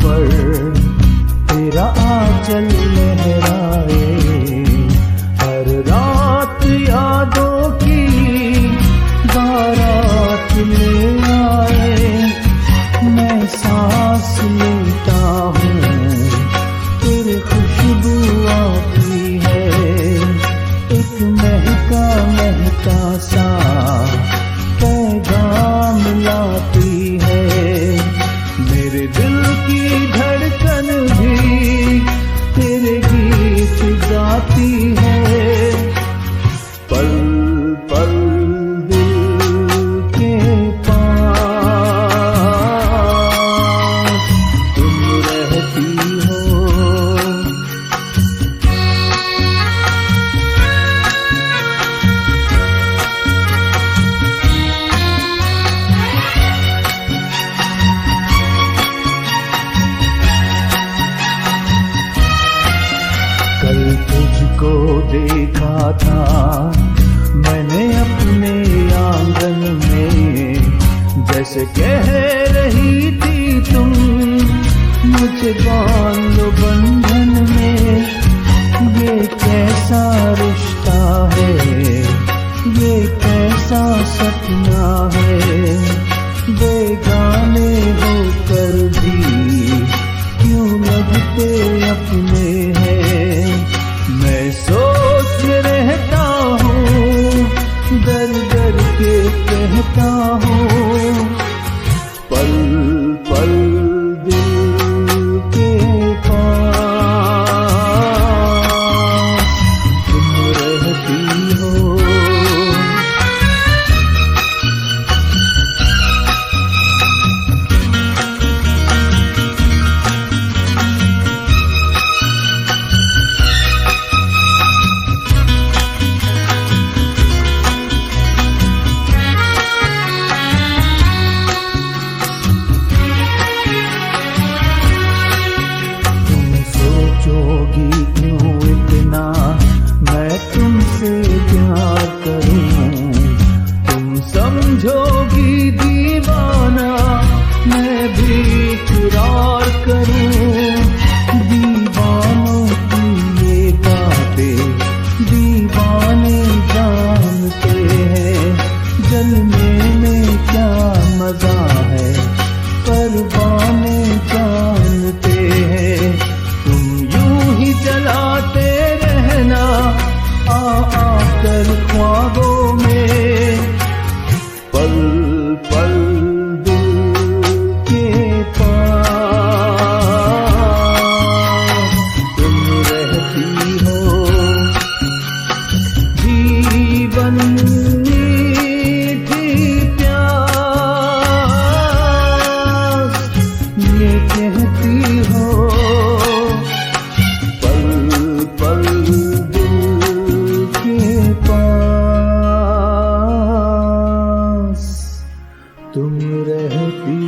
पर तेरा आंचल लहराए, हर रात यादों की बारात ले आए। मैं सांस लेता हूँ तेरी खुशबू आती है, एक महका महका सा पैगाम लाती है। मेरे दिल की धड़कन भी तेरे गीत गाती है। पल पल दिल के पास तुम रहती हो। कल तुझको देखा था मैंने अपने आंगन में, जैसे कह रही थी तुम मुझे बांध लो बंधन में। ये कैसा रिश्ता है, ये कैसा सपना है, बेगाने होकर भी क्यों लगते अपने हैं। मैं सोच रहता हूँ, डर डर के कहता हूँ, पल पल दिल के पास तुम रहती हो। सोचोगी क्यों इतना मैं तुमसे प्यार करूं, तुम समझोगी दीवाना मैं भी इकरार करूं। दीवानों की ये बातें दीवाने जानते हैं, जलने में क्या मजा है परवाने जानते हैं। तुम यूं ही जलाते रहना आकर ख्वाबों में, पल पल दिल के पास तुम रहती हो। जीवन मीठी प्यास ये कहती हो, पल दिल के पास तुम रहती